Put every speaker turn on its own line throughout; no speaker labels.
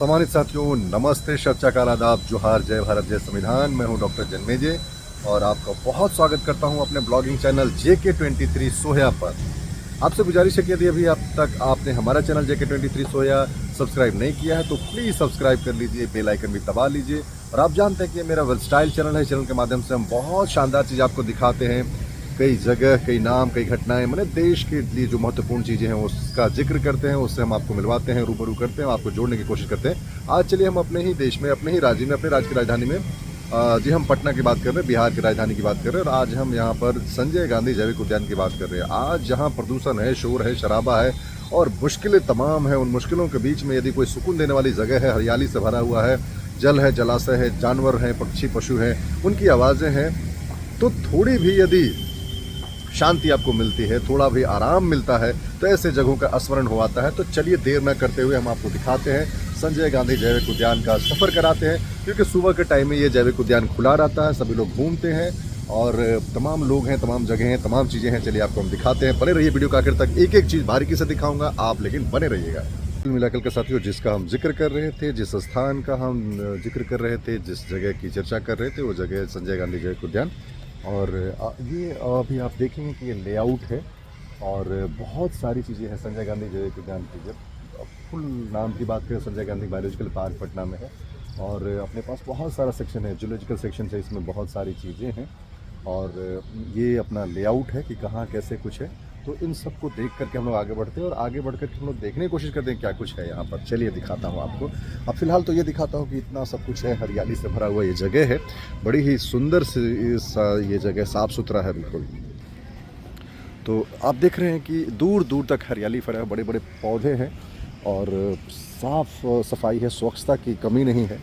सम्मानित साथियों, नमस्ते, सत श्री अकाल, आदाब, जोहार, जय भारत, जय संविधान। मैं हूं डॉक्टर जन्मेजय और आपका बहुत स्वागत करता हूं अपने ब्लॉगिंग चैनल JK23 सोया पर। आपसे गुजारिश है कि यदि अभी अब तक आपने हमारा चैनल JK23 सोया सब्सक्राइब नहीं किया है तो प्लीज़ सब्सक्राइब कर लीजिए, बेल आइकन भी दबा लीजिए। और आप जानते हैं कि ये मेरा वर्सटाइल चैनल है। चैनल के माध्यम से हम बहुत शानदार चीज़ आपको दिखाते हैं, कई जगह, कई नाम, कई घटनाएं, मैंने देश के लिए जो महत्वपूर्ण चीज़ें हैं उसका जिक्र करते हैं, उससे हम आपको मिलवाते हैं, रूबरू करते हैं, आपको जोड़ने की कोशिश करते हैं। आज चलिए हम अपने ही देश में, अपने ही राज्य में, अपने राज्य की राजधानी में, जी हम पटना की बात कर रहे हैं, बिहार की राजधानी की बात कर रहे हैं। और आज हम यहाँ पर संजय गांधी जैविक उद्यान की बात कर रहे हैं। आज जहाँ प्रदूषण है, शोर है, शराबा है और मुश्किलें तमाम हैं, उन मुश्किलों के बीच में यदि कोई सुकून देने वाली जगह है, हरियाली से भरा हुआ है, जल है, जलाशय है, जानवर हैं, पक्षी पशु हैं, उनकी आवाज़ें हैं, तो थोड़ी भी यदि शांति आपको मिलती है, थोड़ा भी आराम मिलता है, तो ऐसे जगहों का स्मरण हो आता है। तो चलिए देर न करते हुए हम आपको दिखाते हैं, संजय गांधी जैविक उद्यान का सफ़र कराते हैं, क्योंकि सुबह के टाइम में ये जैविक उद्यान खुला रहता है, सभी लोग घूमते हैं और तमाम लोग हैं, तमाम जगह हैं, तमाम चीज़ें हैं। चलिए आपको हम दिखाते हैं, बने रहिए वीडियो का आखिर तक। एक एक चीज़ बारीकी से दिखाऊंगा, आप लेकिन बने रहिएगा। मिलाकर के साथियों, जिसका हम जिक्र कर रहे थे, जिस स्थान का हम जिक्र कर रहे थे, जिस जगह की चर्चा कर रहे थे, वो जगह संजय गांधी जैविक उद्यान। और ये अभी आप देखेंगे कि ये लेआउट है और बहुत सारी चीज़ें हैं संजय गांधी जैविक उद्यान की। जब फुल नाम की बात करें, संजय गांधी बायोलॉजिकल पार्क पटना में है और अपने पास बहुत सारा सेक्शन है, जूलॉजिकल सेक्शन है, इसमें बहुत सारी चीज़ें हैं। और ये अपना लेआउट है कि कहाँ कैसे कुछ है, तो इन सब को देख करके हम लोग आगे बढ़ते हैं और आगे बढ़ करके हम लोग देखने की कोशिश करते हैं क्या कुछ है यहाँ पर। चलिए दिखाता हूँ आपको। अब फिलहाल तो ये दिखाता हूँ कि इतना सब कुछ है, हरियाली से भरा हुआ ये जगह है, बड़ी ही सुंदर सी ये जगह, साफ़ सुथरा है बिल्कुल। तो आप देख रहे हैं कि दूर दूर तक हरियाली फैला है, बड़े बड़े पौधे हैं और साफ़ सफाई है, स्वच्छता की कमी नहीं है।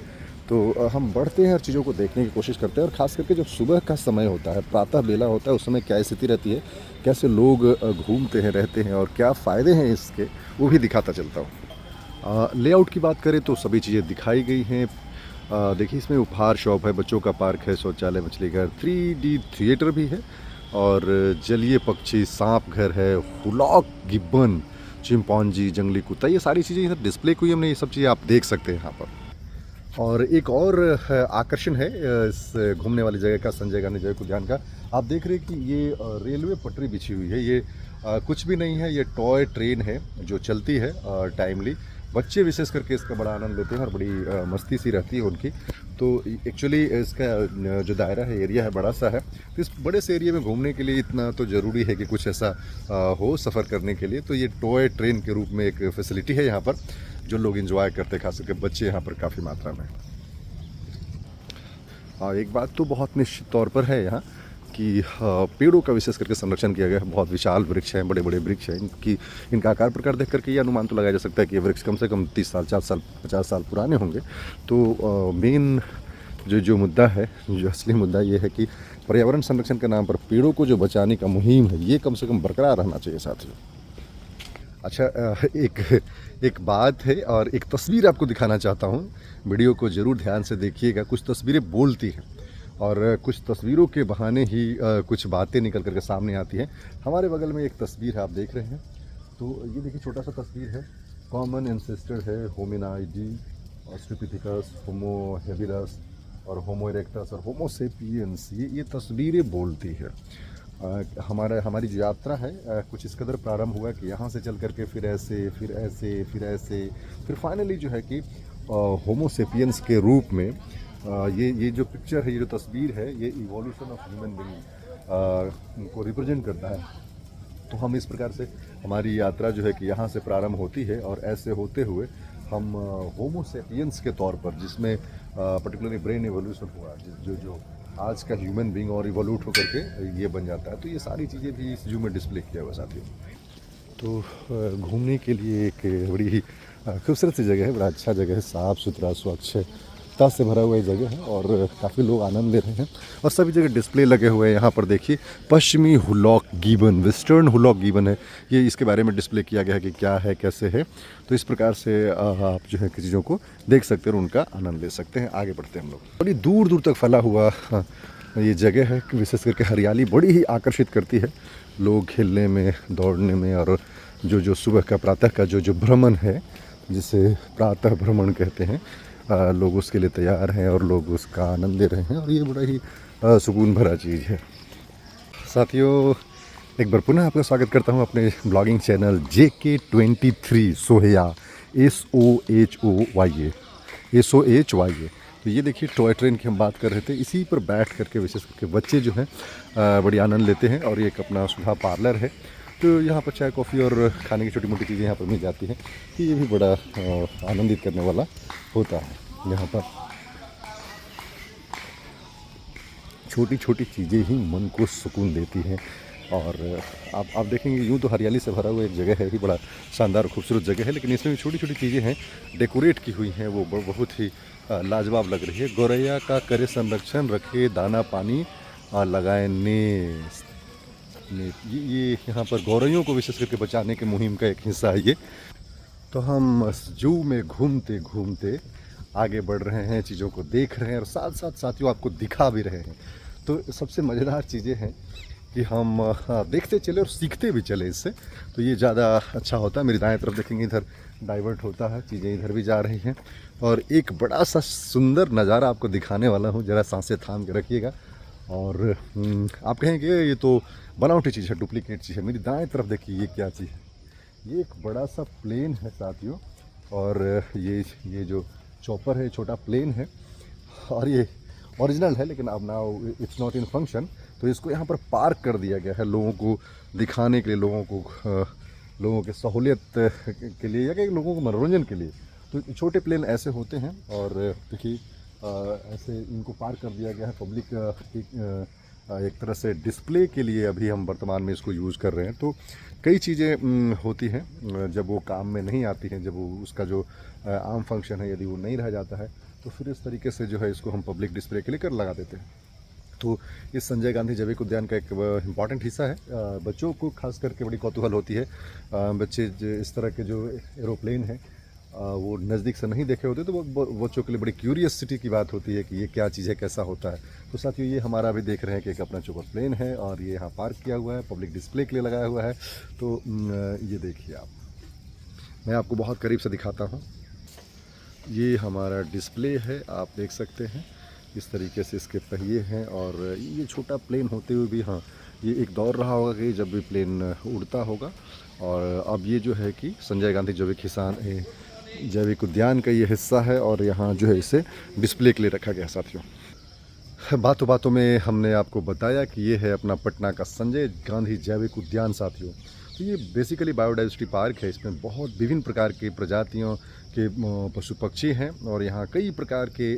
तो हम बढ़ते हैं, हर चीज़ों को देखने की कोशिश करते हैं और ख़ास करके जब सुबह का समय होता है, प्रातः बेला होता है, उस समय क्या स्थिति रहती है, कैसे लोग घूमते हैं, रहते हैं और क्या फ़ायदे हैं इसके, वो भी दिखाता चलता हूँ। लेआउट की बात करें तो सभी चीज़ें दिखाई गई हैं। देखिए, इसमें उपहार शॉप है, बच्चों का पार्क है, शौचालय, मछली घर, 3D थिएटर भी है और जलीय पक्षी, सांप घर है, हुलॉक गिब्बन, चिंपॉन्जी, जंगली कुत्ता, ये सारी चीज़ें इधर डिस्प्ले हुई हमने। ये सब चीज़ें आप देख सकते हैं यहाँ पर। और एक और आकर्षण है इस घूमने वाली जगह का, संजय गांधी जैविक उद्यान का। आप देख रहे हैं कि ये रेलवे पटरी बिछी हुई है। ये कुछ भी नहीं है, ये टॉय ट्रेन है जो चलती है टाइमली। बच्चे विशेष करके इसका बड़ा आनंद लेते हैं और बड़ी मस्ती सी रहती है उनकी। तो एक्चुअली इसका जो दायरा है, एरिया है, बड़ा सा है। तो इस बड़े से एरिया में घूमने के लिए इतना तो ज़रूरी है कि कुछ ऐसा हो सफ़र करने के लिए। तो ये टॉय ट्रेन के रूप में एक फैसिलिटी है यहाँ पर, जो लोग एंजॉय करते हैं, खास करके बच्चे यहाँ पर काफ़ी मात्रा में। हाँ, एक बात तो बहुत निश्चित तौर पर है यहाँ कि पेड़ों का विशेष करके संरक्षण किया गया है। बहुत विशाल वृक्ष हैं, बड़े बड़े वृक्ष हैं। इनका आकार प्रकार देख करके ये अनुमान तो लगाया जा सकता है कि ये वृक्ष कम से कम 30 साल, 40 साल, 50 साल पुराने होंगे। तो मेन जो मुद्दा है, जो असली मुद्दा ये है कि पर्यावरण संरक्षण के नाम पर पेड़ों को जो बचाने का मुहिम है, ये कम से कम बरकरार रहना चाहिए साथियों। अच्छा, एक बात है और एक तस्वीर आपको दिखाना चाहता हूँ। वीडियो को ज़रूर ध्यान से देखिएगा। कुछ तस्वीरें बोलती हैं और कुछ तस्वीरों के बहाने ही कुछ बातें निकल करके सामने आती हैं। हमारे बगल में एक तस्वीर है, आप देख रहे हैं। तो ये देखिए, छोटा सा तस्वीर है। कॉमन एंसेस्टर है होमिनाइडी, ऑस्ट्रोपिथिकस, होमो हेबिलस और होमो इरेक्टस और होमो सेपियंस। ये तस्वीरें बोलती है। हमारी जो यात्रा है कुछ इस कदर प्रारंभ हुआ कि यहाँ से चल करके फिर ऐसे, फिर ऐसे, फिर ऐसे, फिर फाइनली जो है कि होमो सेपियंस के रूप में ये जो पिक्चर है, ये जो तस्वीर है, ये इवोल्यूशन ऑफ ह्यूमन बीइंग को रिप्रेजेंट करता है। तो हम इस प्रकार से, हमारी यात्रा जो है कि यहाँ से प्रारंभ होती है और ऐसे होते हुए हम होमो सेपियंस के तौर पर, जिसमें पर्टिकुलरली ब्रेन इवोल्यूशन हुआ, जो आज का ह्यूमन बीइंग और इवोल्यूट होकर के ये बन जाता है। तो ये सारी चीज़ें भी इस जू में डिस्प्ले किया हुआ साथियों। तो घूमने के लिए एक बड़ी ही खूबसूरत सी जगह है, बड़ा अच्छा जगह है, साफ़ सुथरा, स्वच्छता से भरा हुआ ये जगह है और काफ़ी लोग आनंद ले रहे हैं और सभी जगह डिस्प्ले लगे हुए हैं। यहाँ पर देखिए, पश्चिमी hoolock gibbon, western hoolock gibbon है, ये इसके बारे में डिस्प्ले किया गया है कि क्या है, कैसे है। तो इस प्रकार से आप जो है कि चीज़ों को देख सकते हैं और उनका आनंद ले सकते हैं। आगे बढ़ते हैं हम लोग। बड़ी दूर दूर तक फैला हुआ ये जगह है, विशेष करके हरियाली बड़ी ही आकर्षित करती है लोग खेलने में, दौड़ने में और जो सुबह का, प्रातः का जो भ्रमण है, जिसे प्रातः भ्रमण कहते हैं। लोग उसके लिए तैयार हैं और लोग उसका आनंद ले रहे हैं और ये बड़ा ही सुकून भरा चीज़ है। साथियों, एक बार पुनः आपका स्वागत करता हूँ अपने ब्लॉगिंग चैनल JK23 सोहया SOHOYA। तो ये देखिए टॉय ट्रेन की हम बात कर रहे थे, इसी पर बैठ करके विशेष करके बच्चे जो हैं बड़ी आनंद लेते हैं। और ये एक अपना सुधा पार्लर है, तो यहाँ पर चाय कॉफ़ी और खाने की छोटी मोटी चीज़ें यहाँ पर मिल जाती हैं। तो ये भी बड़ा आनंदित करने वाला होता है। यहाँ पर छोटी छोटी चीज़ें ही मन को सुकून देती हैं। और आप देखेंगे यूँ तो हरियाली से भरा हुआ एक जगह है, ही बड़ा शानदार और खूबसूरत जगह है, लेकिन इसमें भी छोटी छोटी चीज़ें हैं डेकोरेट की हुई हैं, वो बहुत ही लाजवाब लग रही है। गौरैया का करे संरक्षण, रखे दाना पानी, लगाए ये यहाँ पर गौरैयों को विशेष करके बचाने के मुहिम का एक हिस्सा है ये। तो हम जू में घूमते घूमते आगे बढ़ रहे हैं, चीज़ों को देख रहे हैं और साथ साथ साथियों आपको दिखा भी रहे हैं। तो सबसे मज़ेदार चीज़ें हैं कि हम देखते चले और सीखते भी चले इससे, तो ये ज़्यादा अच्छा होता है। मेरी दाएं तरफ देखेंगे, इधर डाइवर्ट होता है, चीज़ें इधर भी जा रही हैं। और एक बड़ा सा सुंदर नज़ारा आपको दिखाने वाला हूँ, ज़रा सांसें थाम के रखिएगा। और आप कहेंगे ये तो बनावटी चीज़ है, डुप्लीकेट चीज़ है। मेरी दाएं तरफ देखिए ये क्या चीज़ है, ये एक बड़ा सा प्लेन है साथियों। और ये जो चॉपर है, छोटा प्लेन है और ये ओरिजिनल है, लेकिन अब now it's not in function. तो इसको यहाँ पर पार्क कर दिया गया है लोगों को दिखाने के लिए, लोगों के सहूलियत के लिए या कि लोगों को मनोरंजन के लिए। तो छोटे प्लेन ऐसे होते हैं और देखिए ऐसे इनको पार्क कर दिया गया है पब्लिक एक तरह से डिस्प्ले के लिए। अभी हम वर्तमान में इसको यूज़ कर रहे हैं। तो कई चीज़ें होती हैं जब वो काम में नहीं आती हैं, जब वो उसका जो आम फंक्शन है यदि वो नहीं रह जाता है, तो फिर इस तरीके से जो है इसको हम पब्लिक डिस्प्ले के लिए कर लगा देते हैं। तो इस संजय गांधी जैविक उद्यान का एक इम्पॉर्टेंट हिस्सा है। बच्चों को खास करके बड़ी कौतूहल होती है। बच्चे इस तरह के जो एरोप्लेन हैं वो नज़दीक से नहीं देखे होते, तो वो बच्चों के लिए बड़ी क्यूरियसिटी की बात होती है कि ये क्या चीज़ है, कैसा होता है। तो साथियों ये हमारा भी देख रहे हैं कि एक अपना चोकर प्लेन है और ये यहाँ पार्क किया हुआ है, पब्लिक डिस्प्ले के लिए लगाया हुआ है। तो ये देखिए आप, मैं आपको बहुत करीब से दिखाता हूँ। ये हमारा डिस्प्ले है, आप देख सकते हैं इस तरीके से इसके पहिए हैं। और ये छोटा प्लेन होते हुए भी, हाँ, ये एक दौर रहा होगा कि जब भी प्लेन उड़ता होगा। और अब ये जो है कि संजय गांधी जैविक उद्यान का ये हिस्सा है और यहाँ जो है इसे डिस्प्ले के लिए रखा गया। साथियों बातों बातों में हमने आपको बताया कि ये है अपना पटना का संजय गांधी जैविक उद्यान। साथियों तो ये बेसिकली बायोडाइवर्सिटी पार्क है, इसमें बहुत विभिन्न प्रकार की प्रजातियों के पशु पक्षी हैं और यहाँ कई प्रकार के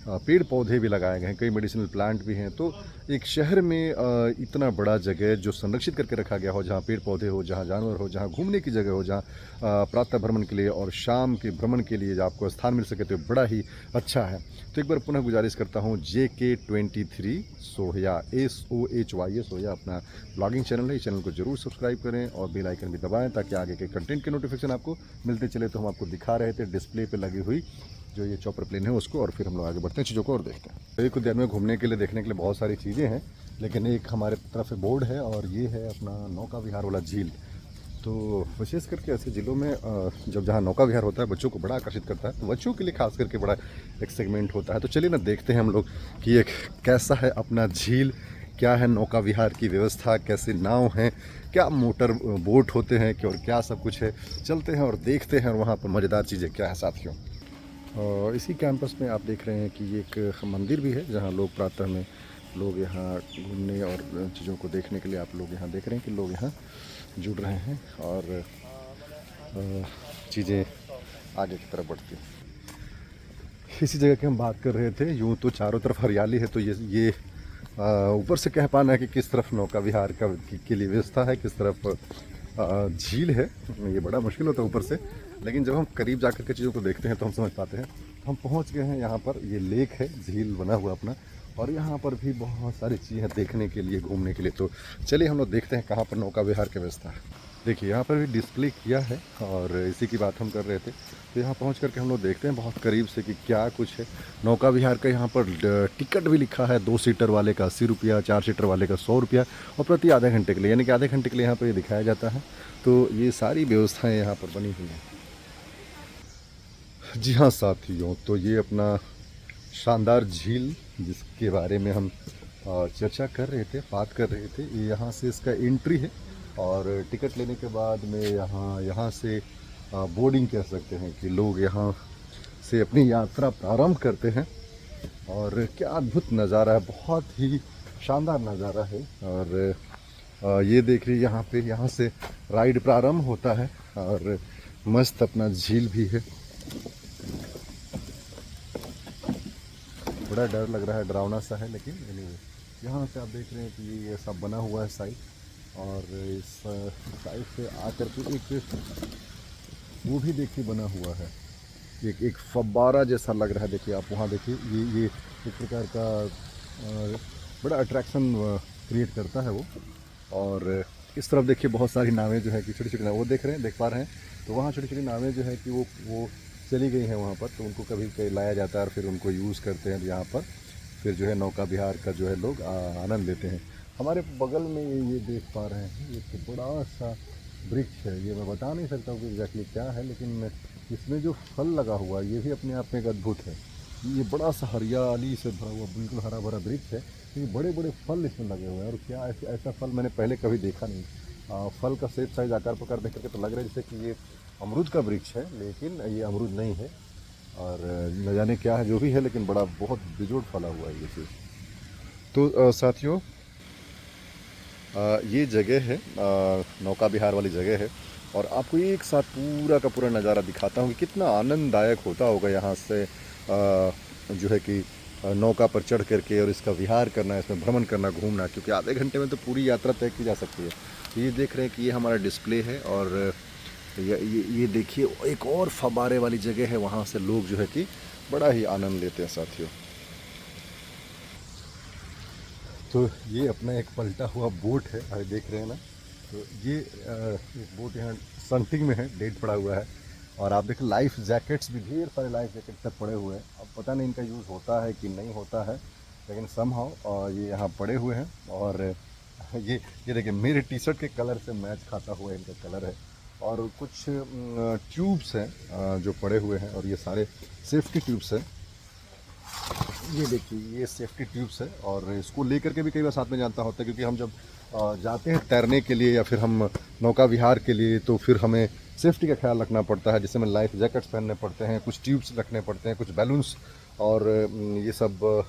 पेड़ पौधे भी लगाए गए हैं, कई मेडिसिनल प्लांट भी हैं। तो एक शहर में इतना बड़ा जगह जो संरक्षित करके रखा गया हो, जहाँ पेड़ पौधे हो, जहाँ जानवर हो, जहाँ घूमने की जगह हो, जहाँ प्रातः भ्रमण के लिए और शाम के भ्रमण के लिए आपको स्थान मिल सके, तो बड़ा ही अच्छा है। तो एक बार पुनः गुजारिश करता हूँ, JK23 सोहया SOHYA सोहया अपना ब्लॉगिंग चैनल है, इस चैनल को जरूर सब्सक्राइब करें और बेल आइकन भी दबाएं ताकि आगे के कंटेंट के नोटिफिकेशन आपको मिलते चले। तो हम आपको दिखा रहे थे डिस्प्ले पे लगी हुई जो ये चॉपर प्लेन है उसको, और फिर हम लोग आगे बढ़ते हैं चीज़ों को और देखते हैं। जैविक उद्यान में घूमने के लिए, देखने के लिए बहुत सारी चीज़ें हैं, लेकिन एक हमारे तरफ से बोर्ड है और ये है अपना नौका विहार वाला झील। तो विशेष करके ऐसे ज़िलों में जब जहाँ नौका विहार होता है बच्चों को बड़ा आकर्षित करता है, तो बच्चों के लिए खास करके बड़ा एक सेगमेंट होता है। तो चलिए ना देखते हैं हम लोग कि एक कैसा है अपना झील, क्या है नौका विहार की व्यवस्था, कैसे नाव हैं, क्या मोटर बोट होते हैं कि और क्या सब कुछ है। चलते हैं और देखते हैं और वहाँ पर मज़ेदार चीज़ें क्या है। साथियों और इसी कैंपस में आप देख रहे हैं कि एक मंदिर भी है जहाँ लोग प्रातः में लोग यहाँ घूमने और चीज़ों को देखने के लिए आप लोग यहाँ देख रहे हैं कि लोग यहाँ जुड़ रहे हैं और चीज़ें आगे की तरफ बढ़ती हैं। इसी जगह की हम बात कर रहे थे। यूँ तो चारों तरफ हरियाली है, तो ये ऊपर से कह पाना है कि किस तरफ नौका विहार के लिए व्यवस्था है, किस तरफ झील है, ये बड़ा मुश्किल होता है ऊपर से। लेकिन जब हम करीब जाकर के चीज़ों को देखते हैं तो हम समझ पाते हैं। हम पहुंच गए हैं यहाँ पर, ये लेक है, झील बना हुआ अपना, और यहाँ पर भी बहुत सारी चीज़ें देखने के लिए, घूमने के लिए। तो चलिए हम लोग देखते हैं कहाँ पर नौका विहार की व्यवस्था है। देखिए यहाँ पर भी डिस्प्ले किया है और इसी की बात हम कर रहे थे। तो यहाँ पहुँच करके हम लोग देखते हैं बहुत करीब से कि क्या कुछ है नौका विहार का। यहाँ पर टिकट भी लिखा है, 2 सीटर वाले का 80 रुपया, 4 सीटर वाले का 100 रुपया, और प्रति आधे घंटे के लिए, यानी कि आधे घंटे के लिए यहाँ पर ये दिखाया जाता है। तो ये सारी व्यवस्थाएँ यहाँ पर बनी हुई हैं। जी हाँ साथियों, तो ये अपना शानदार झील जिसके बारे में हम चर्चा कर रहे थे, बात कर रहे थे, ये यहाँ से इसका एंट्री है। और टिकट लेने के बाद में यहाँ से बोर्डिंग कह सकते हैं कि लोग यहाँ से अपनी यात्रा प्रारंभ करते हैं। और क्या अद्भुत नज़ारा है, बहुत ही शानदार नज़ारा है। और ये देख रही यहाँ पे, यहाँ से राइड प्रारंभ होता है और मस्त अपना झील भी है। बड़ा डर लग रहा है, डरावना सा है, लेकिन anyway, यहाँ से आप देख रहे हैं कि ये सब बना हुआ है साइड। और इस साइड से आकर के एक वो भी देखिए बना हुआ है, एक फव्वारा जैसा लग रहा है। देखिए आप वहाँ देखिए, ये एक प्रकार का बड़ा अट्रैक्शन क्रिएट करता है वो। और इस तरफ देखिए बहुत सारी नावें जो है कि छोटी छोटी नावें, वो देख रहे हैं, देख पा रहे हैं, तो वहाँ छोटी छोटी नावें जो है कि वो चली गई हैं वहाँ पर, तो उनको कभी कहीं लाया जाता है और फिर उनको यूज़ करते हैं यहाँ पर। फिर जो है नौका विहार का जो है लोग आनंद लेते हैं। हमारे बगल में ये देख पा रहे हैं, ये तो बड़ा सा वृक्ष है। ये मैं बता नहीं सकता हूँ कि एग्जैक्टली क्या है, लेकिन इसमें जो फल लगा हुआ है ये भी अपने आप में एक अद्भुत है। ये बड़ा सा हरियाली से भरा हुआ बिल्कुल हरा भरा वृक्ष है। ये बड़े बड़े फल इसमें लगे हुए हैं, और क्या ऐसा फल मैंने पहले कभी देखा नहीं। फल का शेप, साइज, आकार प्रकार देख करके तो लग रहा है जैसे कि ये अमरूद का वृक्ष है, लेकिन ये अमरूद नहीं है। और न जाने क्या है, जो भी है, लेकिन बड़ा बहुत बेजोड़ फला हुआ है ये चीज़। तो साथियों, ये जगह है नौका विहार वाली जगह है। और आपको एक साथ पूरा का पूरा नज़ारा दिखाता हूँ कि कितना आनंददायक होता होगा यहाँ से जो है कि नौका पर चढ़ करके और इसका विहार करना, इसमें भ्रमण करना, घूमना, क्योंकि आधे घंटे में तो पूरी यात्रा तय की जा सकती है। ये देख रहे हैं कि ये हमारा डिस्प्ले है। और ये देखिए एक और फव्वारे वाली जगह है, वहाँ से लोग जो है कि बड़ा ही आनंद लेते हैं साथियों। तो ये अपना एक पलटा हुआ बोट है, अरे देख रहे हैं ना। तो ये एक बोट यहाँ संटिंग में है, डेड पड़ा हुआ है। और आप देखें लाइफ जैकेट्स भी, ढेर सारे लाइफ जैकेट तक पड़े हुए हैं। अब पता नहीं इनका यूज़ होता है कि नहीं होता है, लेकिन समहाउ ये यहाँ पड़े हुए हैं। और ये देखिए मेरे टी शर्ट के कलर से मैच खाता हुआ इनका कलर है। और कुछ ट्यूब्स हैं जो पड़े हुए हैं, और ये सारे सेफ्टी ट्यूब्स हैं। ये देखिए ये सेफ्टी ट्यूब्स है, और इसको लेकर के भी कई बार साथ में जाता होता है, क्योंकि हम जब जाते हैं तैरने के लिए या फिर हम नौका विहार के लिए, तो फिर हमें सेफ्टी का ख्याल रखना पड़ता है, जिससे हमें लाइफ जैकेट्स पहनने पड़ते हैं, कुछ ट्यूब्स रखने पड़ते हैं, कुछ बैलून्स, और ये सब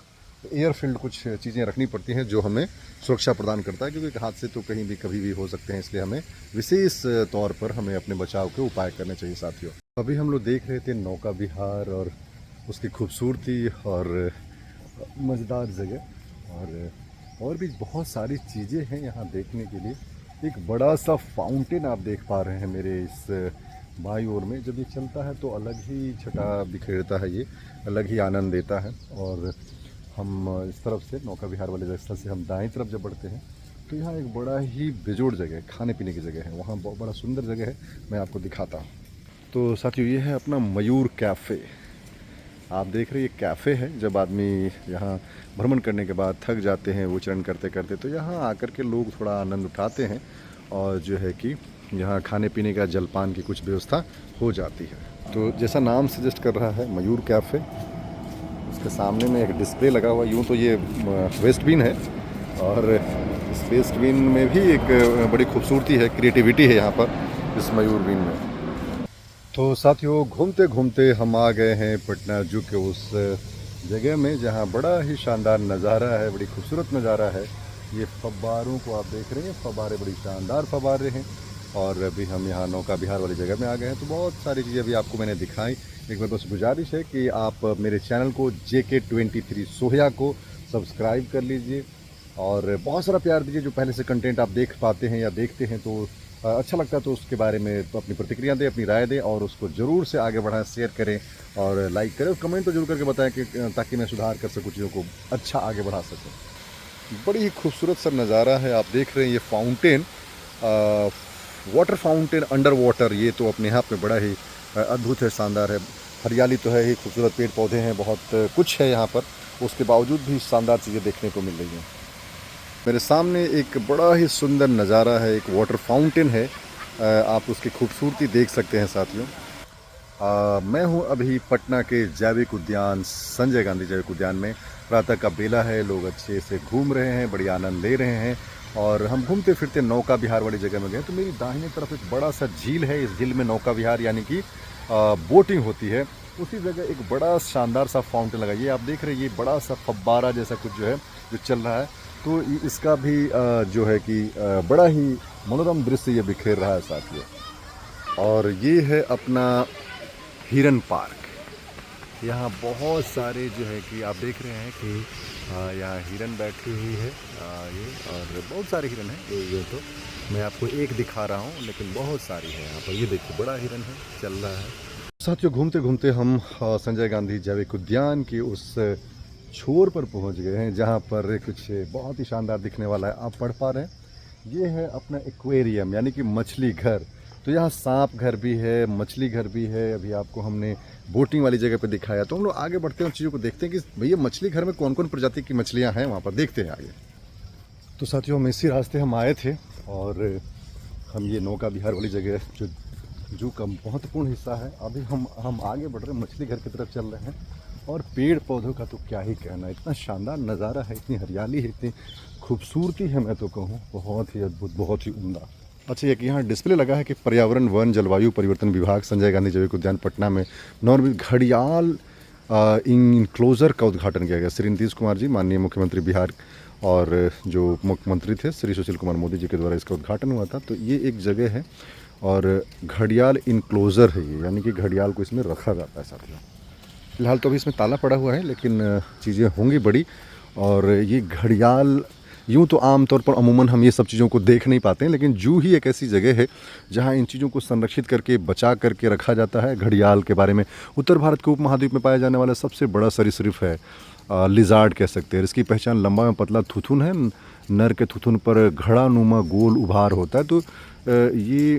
एयर फील्ड कुछ चीज़ें रखनी पड़ती हैं जो हमें सुरक्षा प्रदान करता है, क्योंकि हादसे तो कहीं भी कभी भी हो सकते हैं। इसलिए हमें विशेष तौर पर हमें अपने बचाव के उपाय करने चाहिए साथियों। अभी हम लोग देख रहे थे नौका विहार और उसकी खूबसूरती और मज़ेदार जगह, और भी बहुत सारी चीज़ें हैं यहाँ देखने के लिए। एक बड़ा सा फाउंटेन आप देख पा रहे हैं मेरे इस बाईं ओर में। जब ये चलता है तो अलग ही छटा बिखेरता है, ये अलग ही आनंद देता है। और हम इस तरफ से नौका विहार वाले रास्ते से हम दाएं तरफ जब बढ़ते हैं, तो यहाँ एक बड़ा ही बेजोड़ जगह है, खाने पीने की जगह है। वहाँ बहुत बड़ा सुंदर जगह है, मैं आपको दिखाता हूँ। तो साथियों, ये है अपना मयूर कैफ़े। आप देख रहे हैं ये कैफ़े है। जब आदमी यहाँ भ्रमण करने के बाद थक जाते हैं विचरण करते करते, तो यहाँ आकर के लोग थोड़ा आनंद उठाते हैं, और जो है कि यहाँ खाने पीने का, जलपान की कुछ व्यवस्था हो जाती है। तो जैसा नाम सजेस्ट कर रहा है, मयूर कैफ़े, उसके सामने में एक डिस्प्ले लगा हुआ। यूँ तो ये वेस्ट बिन है, और इस वेस्ट बिन में भी एक बड़ी खूबसूरती है, क्रिएटिविटी है यहाँ पर इस मयूर बिन में। तो साथियों, घूमते घूमते हम आ गए हैं पटना जू के उस जगह में जहाँ बड़ा ही शानदार नज़ारा है, बड़ी खूबसूरत नज़ारा है। ये फव्वारों को आप देख रहे हैं, फव्वारे बड़ी शानदार फव्वारे हैं। और अभी हम यहाँ नौका विहार वाली जगह में आ गए हैं। तो बहुत सारी चीज़ें अभी आपको मैंने दिखाई। एक बार बस गुजारिश है कि आप मेरे चैनल को JK23 सोहया को सब्सक्राइब कर लीजिए, और बहुत सारा प्यार दीजिए। जो पहले से कंटेंट आप देख पाते हैं या देखते हैं, तो अच्छा लगता है तो उसके बारे में अपनी प्रतिक्रिया दें, अपनी राय दें, और उसको ज़रूर से आगे बढ़ाएं, शेयर करें और लाइक करें, और कमेंट तो जरूर करके बताएं कि ताकि मैं सुधार कर सकूँ, चीज़ों को अच्छा आगे बढ़ा सकूँ। बड़ी ही खूबसूरत सा नज़ारा है। आप देख रहे हैं ये fountain, water fountain under water, ये तो अपने आप में बड़ा ही अद्भुत है, शानदार है। हरियाली तो है ही, खूबसूरत पेड़ पौधे हैं, बहुत कुछ है यहाँ पर, उसके बावजूद भी शानदार चीज़ें देखने को मिल रही हैं। मेरे सामने एक बड़ा ही सुंदर नज़ारा है, एक वाटर फाउंटेन है, आप उसकी खूबसूरती देख सकते हैं साथियों। मैं हूं अभी पटना के जैविक उद्यान संजय गांधी जैविक उद्यान में। प्रातः का बेला है, लोग अच्छे से घूम रहे हैं, बड़ी आनंद ले रहे हैं और हम घूमते फिरते नौका विहार वाली जगह में गए तो मेरी दाहिनी तरफ एक बड़ा सा झील है। इस झील में नौका विहार यानी कि बोटिंग होती है। उसी जगह एक बड़ा शानदार सा फाउंटेन लगा, ये आप देख रहे हैं, ये बड़ा सा फब्बारा जैसा कुछ जो है जो चल रहा है। तो इसका भी जो है कि बड़ा ही मनोरम दृश्य ये बिखेर रहा है साथियों। और ये है अपना हिरन पार्क। यहाँ बहुत सारे जो है कि आप देख रहे हैं कि यहाँ हिरन बैठी हुई है ये, और बहुत सारे हिरन हैं। ये तो मैं आपको एक दिखा रहा हूँ लेकिन बहुत सारी है यहाँ पर। ये देखिए बड़ा हिरन है, चल रहा है। साथियों घूमते घूमते हम संजय गांधी जैविक उद्यान के उस छोर पर पहुँच गए हैं जहाँ पर कुछ बहुत ही शानदार दिखने वाला है। आप पढ़ पा रहे हैं, ये है अपना एक्वेरियम यानी कि मछली घर। तो यहाँ सांप घर भी है, मछली घर भी है। अभी आपको हमने बोटिंग वाली जगह पे दिखाया, तो हम लोग आगे बढ़ते हैं, उन चीज़ों को देखते हैं कि भैया मछली घर में कौन कौन प्रजाति की मछलियाँ हैं वहाँ पर, देखते हैं आगे। तो साथियों हम इसी रास्ते हम आए थे और हम ये नौका विहार वाली जगह जो जू का महत्वपूर्ण हिस्सा है, अभी हम आगे बढ़ रहे हैं, मछली घर की तरफ चल रहे हैं। और पेड़ पौधों का तो क्या ही कहना, इतना शानदार नज़ारा है, इतनी हरियाली है, इतनी खूबसूरती है, मैं तो कहूँ बहुत ही अद्भुत, बहुत ही उम्दा। अच्छा, एक यहाँ डिस्प्ले लगा है कि पर्यावरण वन जलवायु परिवर्तन विभाग संजय गांधी जैविक उद्यान पटना में नॉर्मल घड़ियाल इनक्लोजर का उद्घाटन किया गया। श्री नीतीश कुमार जी माननीय मुख्यमंत्री बिहार और जो मुख्यमंत्री थे श्री सुशील कुमार मोदी जी के द्वारा इसका उद्घाटन हुआ था। तो ये एक जगह है और घड़ियाल इनक्लोजर है ये, यानी कि घड़ियाल को इसमें रखा जाता है साथियों। फिलहाल तो अभी इसमें ताला पड़ा हुआ है लेकिन चीज़ें होंगी बड़ी। और ये घड़ियाल यूँ तो आमतौर पर अमूमन हम ये सब चीज़ों को देख नहीं पाते हैं, लेकिन जू ही एक ऐसी जगह है जहाँ इन चीज़ों को संरक्षित करके बचा करके रखा जाता है। घड़ियाल के बारे में उत्तर भारत के उपमहाद्वीप में पाया जाने वाला सबसे बड़ा सरीसृप है, लिजार्ड कह सकते हैं। इसकी पहचान लंबा में पतला थुथुन है, नर के थुथुन पर घड़ा नुमा गोल उभार होता है। तो ये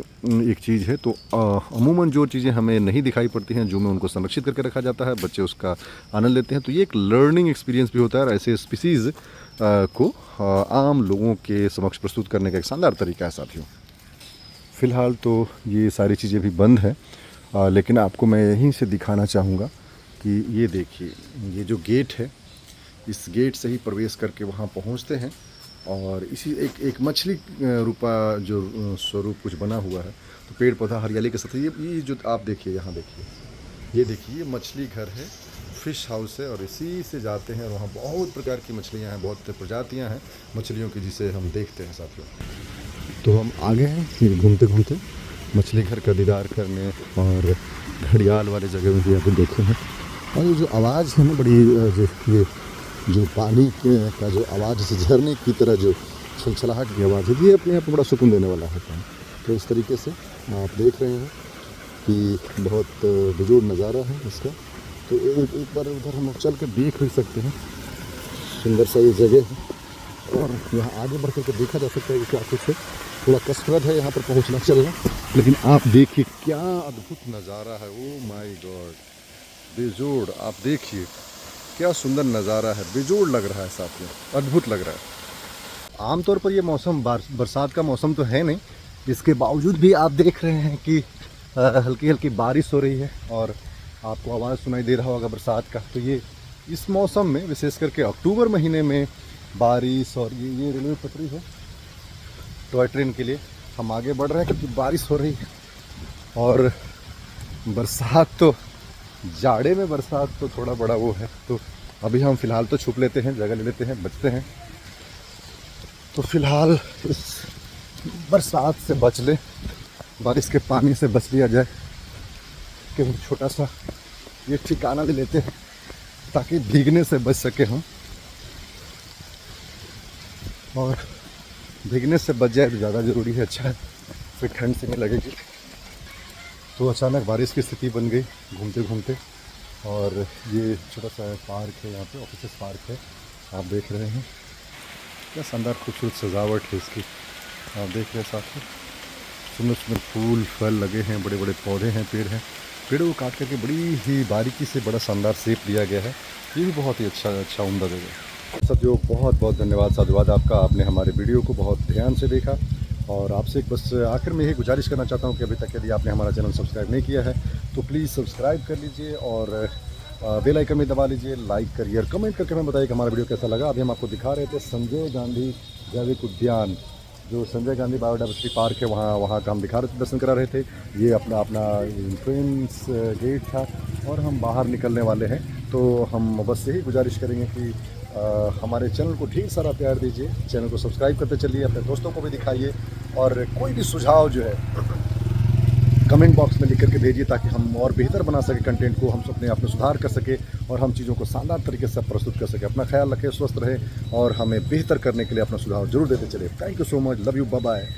एक चीज़ है। तो अमूमन जो चीज़ें हमें नहीं दिखाई पड़ती हैं जू में, उनको संरक्षित करके रखा जाता है, बच्चे उसका आनंद लेते हैं। तो ये एक लर्निंग एक्सपीरियंस भी होता है और ऐसे स्पीसीज़ को आम लोगों के समक्ष प्रस्तुत करने का एक शानदार तरीका है साथियों। फ़िलहाल तो ये सारी चीज़ें भी बंद हैं, लेकिन आपको मैं यहीं से दिखाना चाहूँगा कि ये देखिए, ये जो गेट है, इस गेट से ही प्रवेश करके वहाँ पहुँचते हैं और इसी एक मछली रूपा जो स्वरूप कुछ बना हुआ है। तो पेड़ पौधा हरियाली के साथ ये जो आप देखिए, यहाँ देखिए, ये देखिए, ये मछली घर है, फिश हाउस है और इसी से जाते हैं और वहाँ बहुत प्रकार की मछलियाँ हैं, बहुत प्रजातियाँ हैं मछलियों की, जिसे हम देखते हैं साथियों। तो हम आगे हैं ये घूमते घूमते मछली घर का दीदार करने और घड़ियाल वाले जगह में भी आप देखे हैं। और ये जो आवाज़ है ना बड़ी, ये जो पानी का जो आवाज़ जैसे झरने की तरह जो छलछलाहट की आवाज़ है, ये अपने आप में बड़ा सुकून देने वाला होता है। तो इस तरीके से आप देख रहे हैं कि बहुत बेजोड़ नज़ारा है इसका। तो एक बार उधर हम चल कर देख भी सकते हैं, सुंदर सा ये जगह है। और यहाँ आगे बढ़ कर देखा जा सकता है कि क्या कुछ है, थोड़ा कसरत है यहाँ पर पहुँचना चलना, लेकिन आप देखिए क्या अद्भुत नज़ारा है। ओ माय गॉड, बेजोड़, आप देखिए क्या सुंदर नज़ारा है, बेजोड़ लग रहा है साथियों, अद्भुत लग रहा है। आमतौर पर ये मौसम बरसात का मौसम तो है नहीं, इसके बावजूद भी आप देख रहे हैं कि हल्की हल्की बारिश हो रही है और आपको आवाज़ सुनाई दे रहा होगा बरसात का। तो ये इस मौसम में, विशेष करके अक्टूबर महीने में बारिश, और ये रेलवे पटरी है टॉय ट्रेन के लिए। हम आगे बढ़ रहे हैं क्योंकि बारिश हो रही है और बरसात तो, जाड़े में बरसात तो थोड़ा बड़ा वो है। तो अभी हम फ़िलहाल तो छुप लेते हैं, जगह ले लेते हैं, बचते हैं। तो फ़िलहाल इस बरसात से बच ले, बारिश के पानी से बच लिया जाए कि छोटा सा ये ठिकाना ले लेते हैं ताकि भीगने से बच सके हम, और भीगने से बच जाए तो ज़्यादा ज़रूरी है, अच्छा है, फिर ठंड से नहीं लगेगी। तो अचानक बारिश की स्थिति बन गई घूमते घूमते, और ये छोटा सा पार्क है, यहाँ पे ऑफिस पार्क है, आप देख रहे हैं क्या शानदार खूबसूरत सजावट है इसकी, आप देख रहे हैं साथ में सुंदर सुंदर फूल फल लगे हैं, बड़े बड़े पौधे हैं, पेड़ हैं। पेड़ों को काट करके बड़ी ही बारीकी से बड़ा शानदार शेप दिया गया है। ये भी बहुत ही अच्छा उम्दा जगह है। साथियों बहुत बहुत धन्यवाद, साधुवाद आपका, आपने हमारे वीडियो को बहुत ध्यान से देखा। और आपसे बस आखिर में यही गुजारिश करना चाहता हूँ कि अभी तक यदि आपने हमारा चैनल सब्सक्राइब नहीं किया है तो प्लीज़ सब्सक्राइब कर लीजिए और बेल आइकन में दबा लीजिए, लाइक करिए और कमेंट करके हमें बताइए कि हमारा वीडियो कैसा लगा। अभी हम आपको दिखा रहे थे संजय गांधी जैविक उद्यान, जो संजय गांधी बायोडाइवर्सिटी पार्क है, वहाँ का हम दिखा रहे थे, दर्शन करा रहे थे। ये अपना एंट्रेंस गेट था और हम बाहर निकलने वाले हैं। तो हम बस यही गुजारिश करेंगे कि हमारे चैनल को ढेर सारा प्यार दीजिए, चैनल को सब्सक्राइब करते चलिए, अपने दोस्तों को भी दिखाइए और कोई भी सुझाव जो है कमेंट बॉक्स में लिख करके भेजिए, ताकि हम और बेहतर बना सके कंटेंट को, हम अपने आप में सुधार कर सके और हम चीज़ों को शानदार तरीके से प्रस्तुत कर सके। अपना ख्याल रखें, स्वस्थ रहें और हमें बेहतर करने के लिए अपना सुझाव जरूर देते चले। Thank you so much, love you, bye bye.